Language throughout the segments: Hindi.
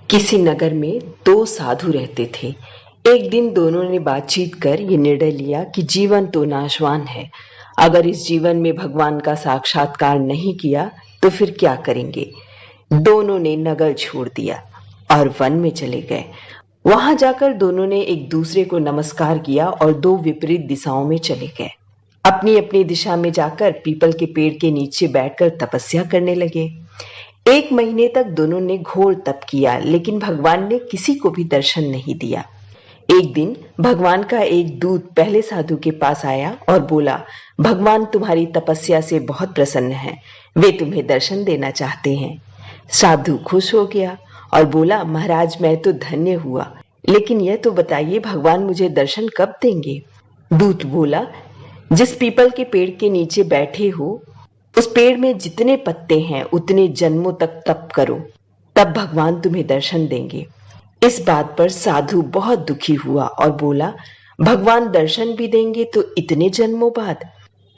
किसी नगर में दो साधु रहते थे। एक दिन दोनों ने बातचीत कर ये निर्णय लिया कि जीवन तो नाशवान है। अगर इस जीवन में भगवान का साक्षात्कार नहीं किया तो फिर क्या करेंगे। दोनों ने नगर छोड़ दिया और वन में चले गए। वहां जाकर दोनों ने एक दूसरे को नमस्कार किया और दो विपरीत दिशाओं में चले गए। अपनी अपनी दिशा में जाकर पीपल के पेड़ के नीचे बैठकर तपस्या करने लगे। 1 महीने तक दोनों ने घोर तप किया, लेकिन भगवान ने किसी को भी दर्शन नहीं दिया। एक दिन भगवान का एक दूत पहले साधु के पास आया और बोला, भगवान तुम्हारी तपस्या से बहुत प्रसन्न हैं, वे तुम्हें दर्शन देना चाहते हैं। साधु खुश हो गया और बोला, महाराज मैं तो धन्य हुआ, लेकिन यह तो बताइए भगवान मुझे दर्शन कब देंगे। दूत बोला, जिस पीपल के पेड़ के नीचे बैठे हो उस पेड़ में जितने पत्ते हैं उतने जन्मों तक तप करो, तब भगवान तुम्हें दर्शन देंगे। इस बात पर साधु बहुत दुखी हुआ और बोला, भगवान दर्शन भी देंगे तो इतने जन्मों बाद,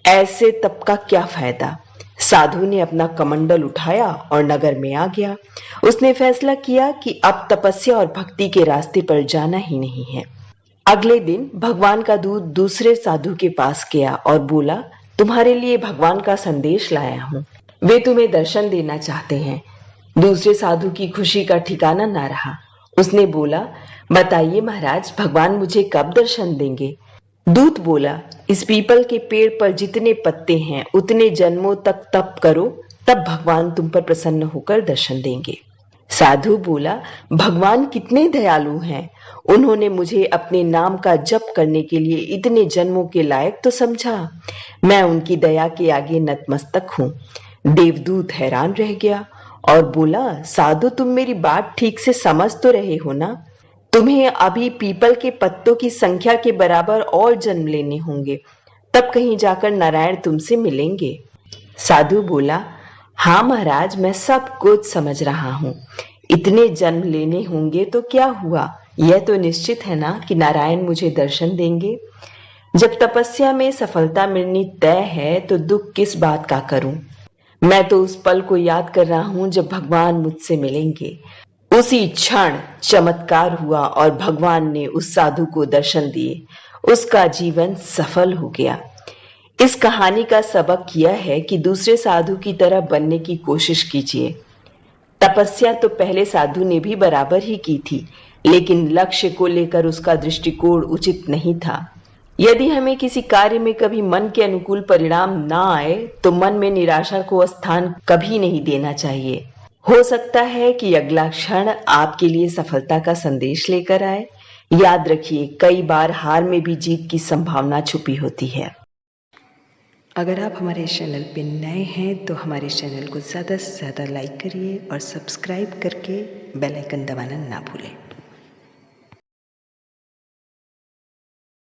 ऐसे तप का क्या फायदा। साधु ने अपना कमंडल उठाया और नगर में आ गया। उसने फैसला किया कि अब तपस्या और भक्ति के रास्ते पर जाना ही नहीं है। अगले दिन भगवान का दूत दूसरे साधु के पास गया और बोला, तुम्हारे लिए भगवान का संदेश लाया हूं, वे तुम्हें दर्शन देना चाहते हैं। दूसरे साधु की खुशी का ठिकाना ना रहा। उसने बोला, बताइए महाराज भगवान मुझे कब दर्शन देंगे। दूत बोला, इस पीपल के पेड़ पर जितने पत्ते हैं उतने जन्मों तक तप करो, तब भगवान तुम पर प्रसन्न होकर दर्शन देंगे। साधु बोला, भगवान कितने दयालु हैं, उन्होंने मुझे अपने नाम का जप करने के लिए इतने जन्मों के लायक तो समझा। मैं उनकी दया के आगे नतमस्तक हूँ। देवदूत हैरान रह गया और बोला, साधु तुम मेरी बात ठीक से समझ तो रहे हो ना, तुम्हें अभी पीपल के पत्तों की संख्या के बराबर और जन्म लेने होंगे, तब कहीं जाकर नारायण तुमसे मिलेंगे। साधु बोला, हाँ महाराज मैं सब कुछ समझ रहा हूँ, इतने जन्म लेने होंगे तो क्या हुआ, यह तो निश्चित है ना कि नारायण मुझे दर्शन देंगे। जब तपस्या में सफलता मिलनी तय है तो दुख किस बात का करूं। मैं तो उस पल को याद कर रहा हूं जब भगवान मुझसे मिलेंगे। उसी क्षण चमत्कार हुआ और भगवान ने उस साधु को दर्शन दिए। उसका जीवन सफल हो गया। इस कहानी का सबक यह है कि दूसरे साधु की तरह बनने की कोशिश कीजिए। तपस्या तो पहले साधु ने भी बराबर ही की थी, लेकिन लक्ष्य को लेकर उसका दृष्टिकोण उचित नहीं था। यदि हमें किसी कार्य में कभी मन के अनुकूल परिणाम ना आए तो मन में निराशा को स्थान कभी नहीं देना चाहिए। हो सकता है कि अगला क्षण आपके लिए सफलता का संदेश लेकर आए। याद रखिए, कई बार हार में भी जीत की संभावना छुपी होती है। अगर आप हमारे चैनल पे नए हैं तो हमारे चैनल को ज़्यादा से ज़्यादा लाइक करिए और सब्सक्राइब करके बेल आइकन दबाना ना भूलें।